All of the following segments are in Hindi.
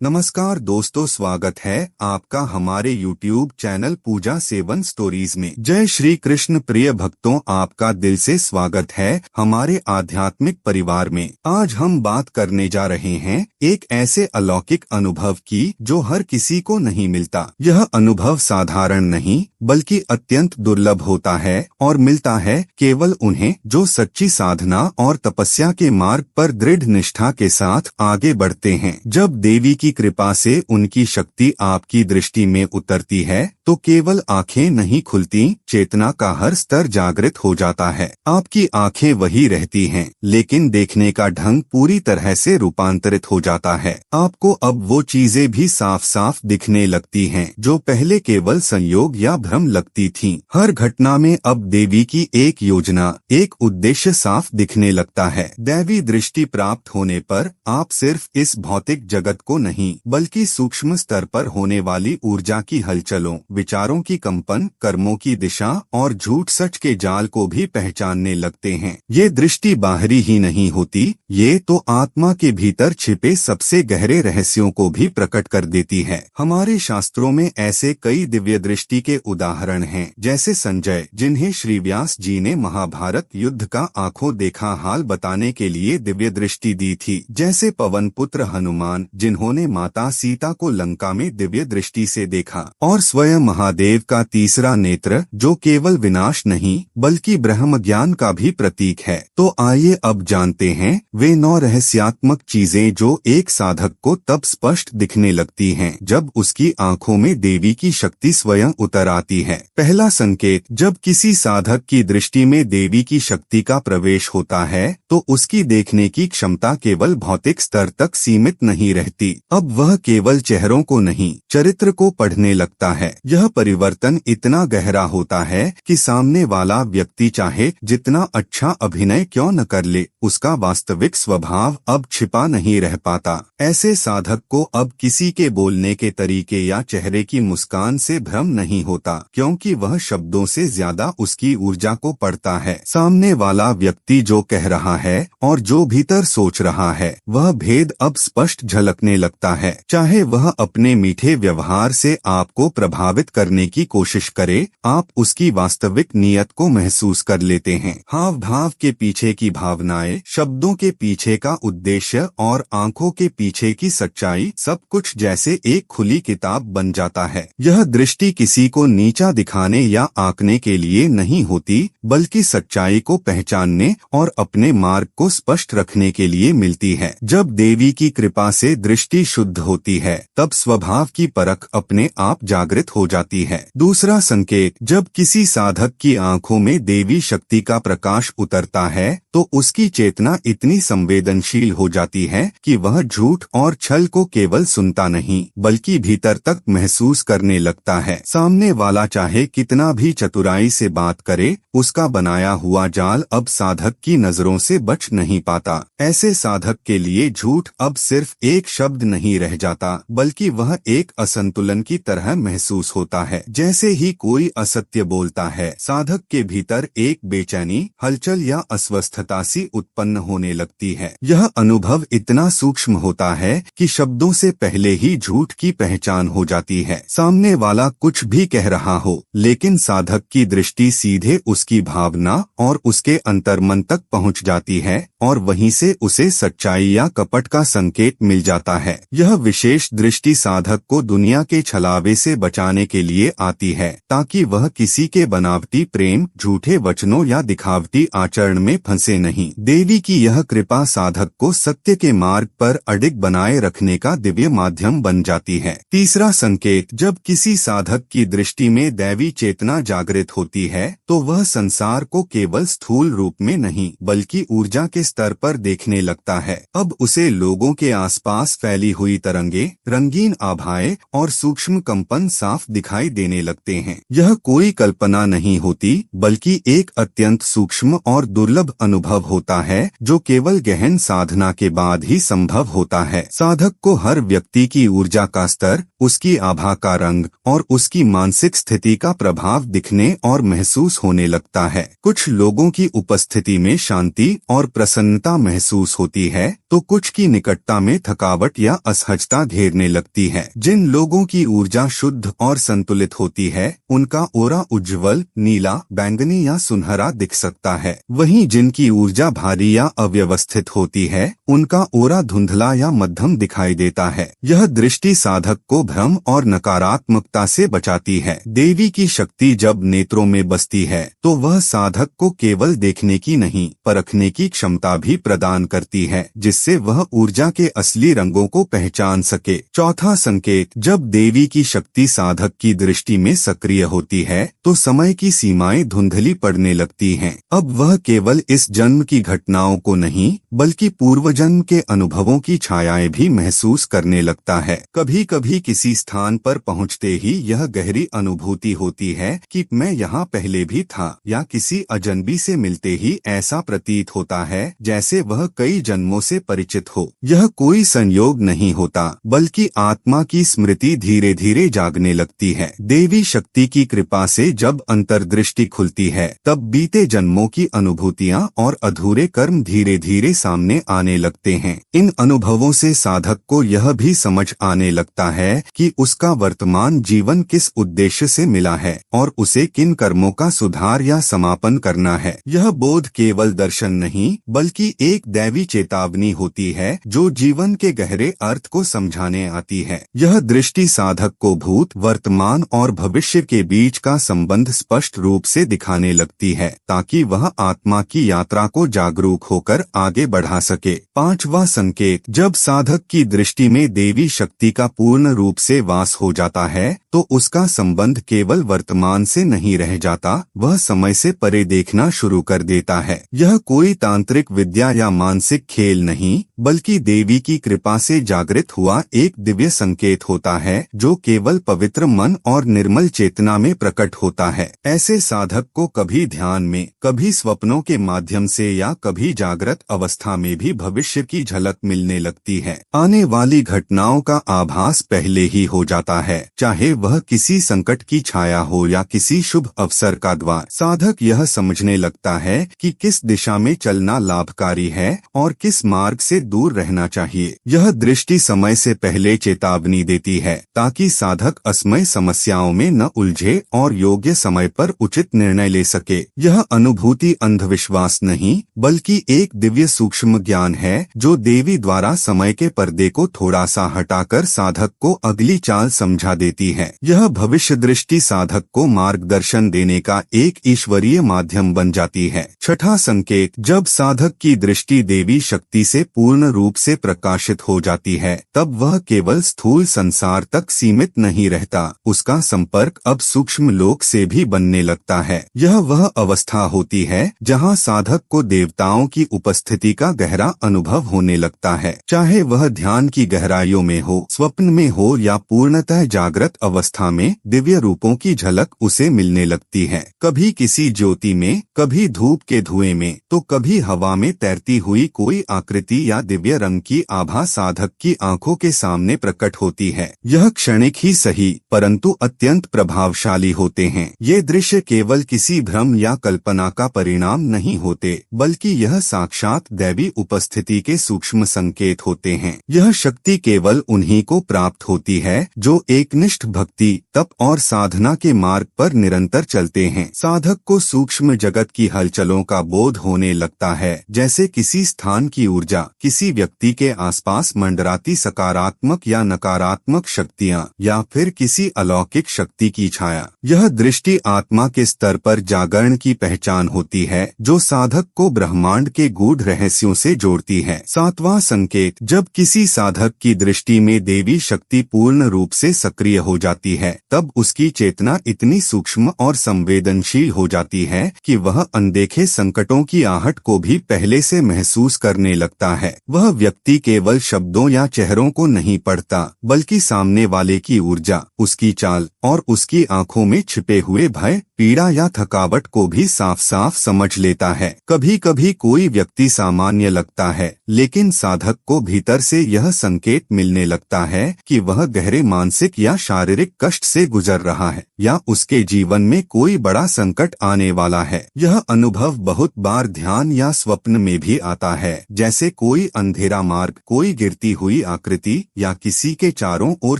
नमस्कार दोस्तों, स्वागत है आपका हमारे YouTube चैनल पूजा सेवन स्टोरीज में। जय श्री कृष्ण प्रिय भक्तों, आपका दिल से स्वागत है हमारे आध्यात्मिक परिवार में। आज हम बात करने जा रहे हैं एक ऐसे अलौकिक अनुभव की जो हर किसी को नहीं मिलता। यह अनुभव साधारण नहीं बल्कि अत्यंत दुर्लभ होता है और मिलता है केवल उन्हें जो सच्ची साधना और तपस्या के मार्ग पर दृढ़ निष्ठा के साथ आगे बढ़ते हैं। जब देवी की कृपा से उनकी शक्ति आपकी दृष्टि में उतरती है तो केवल आंखें नहीं खुलती, चेतना का हर स्तर जागृत हो जाता है। आपकी आंखें वही रहती हैं, लेकिन देखने का ढंग पूरी तरह से रूपांतरित हो जाता है। आपको अब वो चीजें भी साफ साफ दिखने लगती हैं जो पहले केवल संयोग या भ्रम लगती थीं। हर घटना में अब देवी की एक योजना, एक उद्देश्य साफ दिखने लगता है। दैवी दृष्टि प्राप्त होने पर आप सिर्फ इस भौतिक जगत को नहीं बल्कि सूक्ष्म स्तर पर होने वाली ऊर्जा की हलचलों, विचारों की कंपन, कर्मों की दिशा और झूठ सच के जाल को भी पहचानने लगते हैं। ये दृष्टि बाहरी ही नहीं होती, ये तो आत्मा के भीतर छिपे सबसे गहरे रहस्यों को भी प्रकट कर देती है। हमारे शास्त्रों में ऐसे कई दिव्य दृष्टि के उदाहरण हैं, जैसे संजय, जिन्हें श्री व्यास जी ने महाभारत युद्ध का आंखों देखा हाल बताने के लिए दिव्य दृष्टि दी थी, जैसे पवन पुत्र हनुमान, जिन्होंने माता सीता को लंका में दिव्य दृष्टि से देखा, और स्वयं महादेव का तीसरा नेत्र जो केवल विनाश नहीं बल्कि ब्रह्म ज्ञान का भी प्रतीक है। तो आइए अब जानते हैं वे 9 रहस्यात्मक चीजें जो एक साधक को तब स्पष्ट दिखने लगती हैं जब उसकी आंखों में देवी की शक्ति स्वयं उतर आती है। पहला संकेत, जब किसी साधक की दृष्टि में देवी की शक्ति का प्रवेश होता है तो उसकी देखने की क्षमता केवल भौतिक स्तर तक सीमित नहीं रहती। अब वह केवल चेहरों को नहीं, चरित्र को पढ़ने लगता है। यह परिवर्तन इतना गहरा होता है कि सामने वाला व्यक्ति चाहे जितना अच्छा अभिनय क्यों न कर ले, उसका वास्तविक स्वभाव अब छिपा नहीं रह पाता। ऐसे साधक को अब किसी के बोलने के तरीके या चेहरे की मुस्कान से भ्रम नहीं होता, क्योंकि वह शब्दों से ज्यादा उसकी ऊर्जा को पढ़ता है। सामने वाला व्यक्ति जो कह रहा है और जो भीतर सोच रहा है, वह भेद अब स्पष्ट झलकने लगता है। चाहे वह अपने मीठे व्यवहार से आपको प्रभावित करने की कोशिश करे, आप उसकी वास्तविक नियत को महसूस कर लेते हैं। हाव भाव के पीछे की भावनाएं, शब्दों के पीछे का उद्देश्य और आंखों के पीछे की सच्चाई, सब कुछ जैसे एक खुली किताब बन जाता है। यह दृष्टि किसी को नीचा दिखाने या आंकने के लिए नहीं होती, बल्कि सच्चाई को पहचानने और अपने मार्ग को स्पष्ट रखने के लिए मिलती है। जब देवी की कृपा से दृष्टि शुद्ध होती है तब स्वभाव की परख अपने आप जागृत हो जाती है। दूसरा संकेत, जब किसी साधक की आंखों में देवी शक्ति का प्रकाश उतरता है तो उसकी चेतना इतनी संवेदनशील हो जाती है कि वह झूठ और छल को केवल सुनता नहीं बल्कि भीतर तक महसूस करने लगता है। सामने वाला चाहे कितना भी चतुराई से बात करे, उसका बनाया हुआ जाल अब साधक की नजरों से बच नहीं पाता। ऐसे साधक के लिए झूठ अब सिर्फ एक शब्द नहीं रह जाता, बल्कि वह एक असंतुलन की तरह महसूस होता है। जैसे ही कोई असत्य बोलता है, साधक के भीतर एक बेचैनी, हलचल या अस्वस्थता सी उत्पन्न होने लगती है। यह अनुभव इतना सूक्ष्म होता है कि शब्दों से पहले ही झूठ की पहचान हो जाती है। सामने वाला कुछ भी कह रहा हो, लेकिन साधक की दृष्टि सीधे उसकी भावना और उसके अंतर्मन तक पहुंच जाती है और वहीं से उसे सच्चाई या कपट का संकेत मिल जाता है। यह विशेष दृष्टि साधक को दुनिया के छलावे से बचाने के लिए आती है, ताकि वह किसी के बनावटी प्रेम, झूठे वचनों या दिखावटी आचरण में फंसे नहीं। देवी की यह कृपा साधक को सत्य के मार्ग पर अडिग बनाए रखने का दिव्य माध्यम बन जाती है। तीसरा संकेत, जब किसी साधक की दृष्टि में दैवी चेतना जागृत होती है तो वह संसार को केवल स्थूल रूप में नहीं बल्कि ऊर्जा के स्तर पर देखने लगता है। अब उसे लोगों के आसपास फैली हुई तरंगे, रंगीन आभाएं और सूक्ष्म कंपन साफ दिखाई देने लगते हैं। यह कोई कल्पना नहीं होती बल्कि एक अत्यंत सूक्ष्म और दुर्लभ अनुभव होता है जो केवल गहन साधना के बाद ही संभव होता है। साधक को हर व्यक्ति की ऊर्जा का स्तर, उसकी आभा का रंग और उसकी मानसिक स्थिति का प्रभाव दिखने और महसूस होने लगता है। कुछ लोगों की उपस्थिति में शांति और प्रसन्नता महसूस होती है तो कुछ की निकटता में थकावट या असहजता घेरने लगती है। जिन लोगों की ऊर्जा शुद्ध और संतुलित होती है उनका ओरा उज्ज्वल, नीला, बैंगनी या सुनहरा दिख सकता है। वहीं जिनकी ऊर्जा भारी या अव्यवस्थित होती है उनका ओरा धुंधला या मध्यम दिखाई देता है। यह दृष्टि साधक को भ्रम और नकारात्मकता से बचाती है। देवी की शक्ति जब नेत्रों में बसती है तो वह साधक को केवल देखने की नहीं, परखने की क्षमता भी प्रदान करती है, जिससे वह ऊर्जा के असली रंगों को पहचान सके। चौथा संकेत, जब देवी की शक्ति साधक की दृष्टि में सक्रिय होती है तो समय की सीमाएं धुंधली पड़ने लगती हैं। अब वह केवल इस जन्म की घटनाओं को नहीं बल्कि पूर्व जन्म के अनुभवों की छायाएं भी महसूस करने लगता है। कभी कभी किसी स्थान पर पहुंचते ही यह गहरी अनुभूति होती है कि मैं यहाँ पहले भी था, या किसी अजनबी से मिलते ही ऐसा प्रतीत होता है जैसे वह कई जन्मों से परिचित हो। यह कोई संयोग नहीं होता बल्कि आत्मा की स्मृति धीरे धीरे जागने लगती है। देवी शक्ति की कृपा से जब अंतर्दृष्टि खुलती है तब बीते जन्मों की अनुभूतियाँ और अधूरे कर्म धीरे धीरे सामने आने लगते हैं। इन अनुभवों से साधक को यह भी समझ आने लगता है कि उसका वर्तमान जीवन किस उद्देश्य से मिला है और उसे किन कर्मों का सुधार या समापन करना है। यह बोध केवल दर्शन नहीं बल्कि एक दैवी चेतावनी होती है जो जीवन के गहरे अर्थ को समझाने आती है। यह दृष्टि साधक को भूत, वर्तमान और भविष्य के बीच का संबंध स्पष्ट रूप से दिखाने लगती है ताकि वह आत्मा की यात्रा को जागरूक होकर आगे बढ़ा सके। पांचवा संकेत, जब साधक की दृष्टि में देवी शक्ति का पूर्ण रूप से वास हो जाता है तो उसका संबंध केवल वर्तमान से नहीं रह जाता, वह समय से परे देखना शुरू कर देता है। यह कोई तांत्रिक विद्या या मानसिक खेल नहीं बल्कि देवी की कृपा से जागृत हुआ एक दिव्य संकेत होता है जो केवल पवित्र मन और निर्मल चेतना में प्रकट होता है। ऐसे साधक को कभी ध्यान में, कभी स्वप्नों के माध्यम से या कभी जागृत अवस्था में भी भविष्य की झलक मिलने लगती है। आने वाली घटनाओं का आभास पहले ही हो जाता है, चाहे वह किसी संकट की छाया हो या किसी शुभ अवसर का द्वार। साधक यह समझने लगता है कि किस दिशा में चलना लाभकारी है और किस मार्ग से दूर रहना चाहिए। यह दृष्टि समय से पहले चेतावनी देती है ताकि साधक असमय समस्याओं में न उलझे और योग्य समय पर उचित निर्णय ले सके। यह अनुभूति अंधविश्वास नहीं बल्कि एक दिव्य सूक्ष्म ज्ञान है जो देवी द्वारा समय के पर्दे को थोड़ा सा हटाकर साधक को अगली चाल समझा देती है। यह भविष्य दृष्टि साधक को मार्गदर्शन देने का एक ईश्वरीय माध्यम बन जाती है। छठा संकेत, जब साधक की दृष्टि देवी शक्ति से पूर्ण रूप से प्रकाशित हो जाती है तब वह केवल स्थूल संसार तक सीमित नहीं रहता, उसका संपर्क अब सूक्ष्म लोक से भी बनने लगता है। यह वह अवस्था होती है जहां साधक को देवताओं की उपस्थिति का गहरा अनुभव होने लगता है, चाहे वह ध्यान की गहराइयों में हो, स्वप्न में हो या पूर्णतः जागृत अवस्था में। दिव्य रूपों की झलक उसे मिलने लगती है, कभी किसी ज्योति में, कभी धूप के धुएं में, तो कभी हवा में तैरती हुई कोई आकृति या दिव्य रंग की आभा साधक की आंखों के सामने प्रकट होती है। यह क्षणिक ही सही परंतु अत्यंत प्रभावशाली होते हैं। ये दृश्य केवल किसी भ्रम या कल्पना का परिणाम नहीं होते बल्कि यह साक्षात दैवी उपस्थिति के सूक्ष्म संकेत होते हैं। यह शक्ति केवल उन्हीं को प्राप्त होती है जो एकनिष्ठ भक्ति, तप और साधना के मार्ग पर निरंतर चलते हैं। साधक को सूक्ष्म जगत की हलचलों का बोध होने लगता है, जैसे किसी स्थान की ऊर्जा, किसी व्यक्ति के आसपास मंडराती सकारात्मक या नकारात्मक शक्तियाँ या फिर किसी अलौकिक शक्ति की छाया। यह दृष्टि आत्मा के स्तर पर जागरण की पहचान होती है जो साधक को ब्रह्मांड के गूढ़ रहस्यों से जोड़ती है। सातवां संकेत, जब किसी साधक की दृष्टि में देवी शक्ति पूर्ण रूप से सक्रिय हो जाती है तब उसकी चेतना इतनी सूक्ष्म और संवेदनशील हो जाती है कि वह अनदेखे संकटों की आहट को भी पहले से महसूस करने लगता है। वह व्यक्ति केवल शब्दों या चेहरों को नहीं पढ़ता बल्कि सामने वाले की ऊर्जा, उसकी चाल और उसकी आंखों में छिपे हुए भय, पीड़ा या थकावट को भी साफ साफ समझ लेता है। कभी कभी कोई व्यक्ति सामान्य लगता है लेकिन साधक को भीतर से यह संकेत मिलने लगता है कि वह गहरे मानसिक या शारीरिक कष्ट से गुजर रहा है या उसके जीवन में कोई बड़ा संकट आने वाला है। यह अनुभव बहुत बार ध्यान या स्वप्न में भी आता है, जैसे कोई अंधेरा मार्ग, कोई गिरती हुई आकृति या किसी के चारों ओर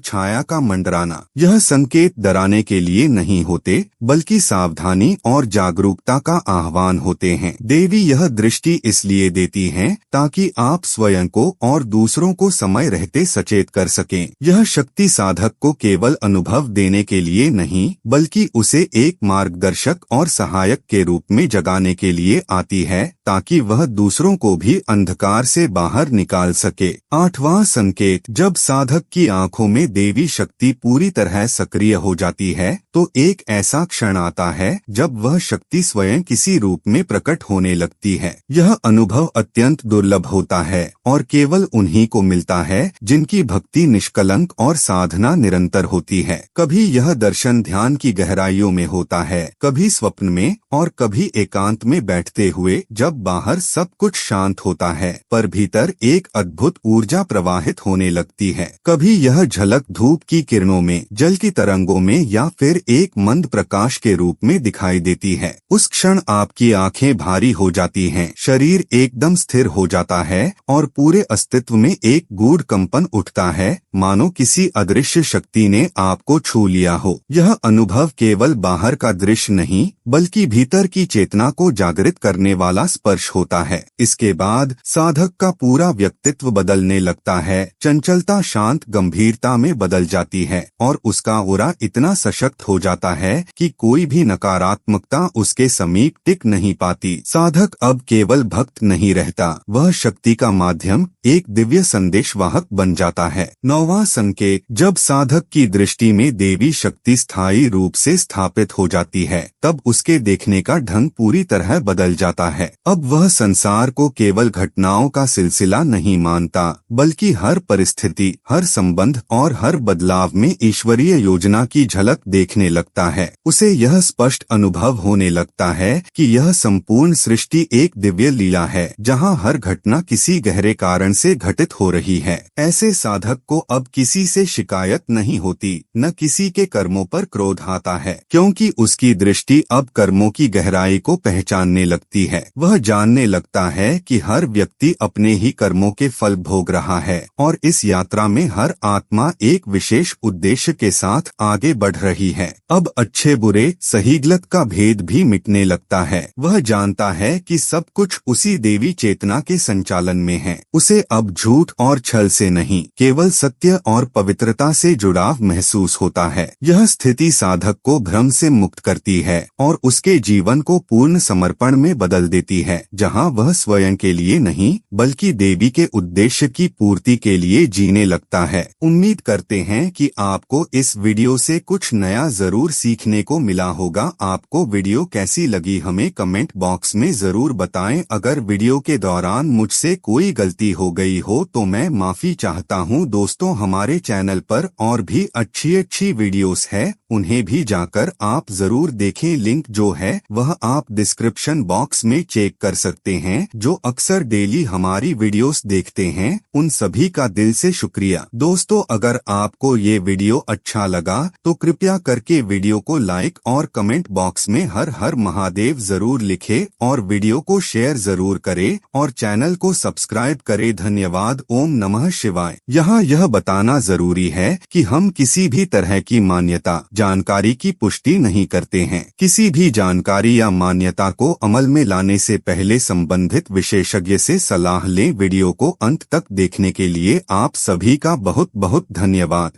छाया का मंडराना। यह संकेत डराने के लिए नहीं होते, बल्कि सावधानी और जागरूकता का आह्वान होते हैं। देवी यह दृष्टि इसलिए देती हैं ताकि आप स्वयं को और दूसरों को समय रहते सचेत कर सकें। यह शक्ति साधक को केवल अनुभव देने के लिए नहीं, बल्कि उसे एक मार्गदर्शक और सहायक के रूप में जगाने के लिए आती है, ताकि वह दूसरों को भी अंधकार से बाहर निकाल सके। 8वां संकेत, जब साधक की आंखों में देवी शक्ति पूरी तरह सक्रिय हो जाती है, तो एक ऐसा क्षण आता है जब वह शक्ति स्वयं किसी रूप में प्रकट होने लगती है। यह अनुभव अत्यंत दुर्लभ होता है और केवल उन्हीं को मिलता है जिनकी भक्ति निष्कलंक और साधना निरंतर होती है। कभी यह दर्शन ध्यान की गहराइयों में होता है, कभी स्वप्न में और कभी एकांत में बैठते हुए, जब बाहर सब कुछ शांत होता है पर भीतर एक अद्भुत ऊर्जा प्रवाहित होने लगती है। कभी यह झलक धूप की किरणों में, जल की तरंगों में या फिर एक मंद प्रकाश के रूप में दिखाई देती है। उस क्षण आपकी आंखें भारी हो जाती हैं, शरीर एकदम स्थिर हो जाता है और पूरे अस्तित्व में एक गूढ़ कंपन उठता है, मानो किसी अदृश्य शक्ति ने आपको छू लिया हो। यह अनुभव केवल बाहर का दृश्य नहीं, बल्कि भीतर की चेतना को जागृत करने वाला स्पर्श होता है। इसके बाद साधक का पूरा व्यक्तित्व बदलने लगता है। चंचलता शांत गंभीरता में बदल जाती है और उसका ऑरा इतना सशक्त हो जाता है कि कोई भी नकारात्मकता उसके समीप टिक नहीं पाती। साधक अब केवल भक्त नहीं रहता, वह शक्ति का माध्यम, एक दिव्य संदेशवाहक बन जाता है। 9वां संकेत, जब साधक की दृष्टि में देवी शक्ति स्थायी रूप से स्थापित हो जाती है, तब उसके देखने का ढंग पूरी तरह बदल जाता है। अब वह संसार को केवल घटनाओं का सिलसिला नहीं मानता, बल्कि हर परिस्थिति, हर संबंध और हर बदलाव में ईश्वरीय योजना की झलक देखने लगता है। उसे यह स्पष्ट अनुभव होने लगता है कि यह संपूर्ण सृष्टि एक दिव्य लीला है, जहां हर घटना किसी गहरे कारण से घटित हो रही है। ऐसे साधक को अब किसी से शिकायत नहीं होती, न किसी के कर्मों पर क्रोध आता है, क्योंकि उसकी दृष्टि अब कर्मों की गहराई को पहचानने लगती है। वह जानने लगता है कि हर व्यक्ति अपने ही कर्मों के फल भोग रहा है और इस यात्रा में हर आत्मा एक विशेष उद्देश्य के साथ आगे बढ़ रही है। अब अच्छे बुरे, सही गलत का भेद भी मिटने लगता है। वह जानता है कि सब कुछ उसी देवी चेतना के संचालन में है। उसे अब झूठ और छल से नहीं, केवल सत्य और पवित्रता से जुड़ाव महसूस होता है। यह स्थिति साधक को भ्रम से मुक्त करती है और उसके जीवन को पूर्ण समर्पण में बदल देती है, जहां वह स्वयं के लिए नहीं, बल्कि देवी के उद्देश्य की पूर्ति के लिए जीने लगता है। उम्मीद करते हैं कि आपको इस वीडियो से कुछ नया जरूर सीखने को मिला होगा। आपको वीडियो कैसी लगी हमें कमेंट बॉक्स में जरूर बताएं। अगर वीडियो के दौरान मुझसे कोई गलती हो गई हो तो मैं माफी चाहता हूं। दोस्तों, हमारे चैनल पर और भी अच्छी वीडियोस है, उन्हें भी जाकर आप जरूर देखें। लिंक जो है वह आप डिस्क्रिप्शन बॉक्स में चेक कर सकते हैं। जो अक्सर डेली हमारी वीडियोस देखते हैं, उन सभी का दिल से शुक्रिया। दोस्तों, अगर आपको ये वीडियो अच्छा लगा तो कृपया करके वीडियो को लाइक और कमेंट बॉक्स में हर हर महादेव जरूर लिखें और वीडियो को शेयर जरूर करें और चैनल को सब्सक्राइब करें। धन्यवाद। ओम नमः शिवाय। यहाँ यह बताना जरूरी है कि हम किसी भी तरह की मान्यता, जानकारी की पुष्टि नहीं करते हैं। किसी भी जानकारी या मान्यता को अमल में लाने से पहले संबंधित विशेषज्ञ से सलाह लें। वीडियो को अंत तक देखने के लिए आप सभी का बहुत बहुत धन्यवाद।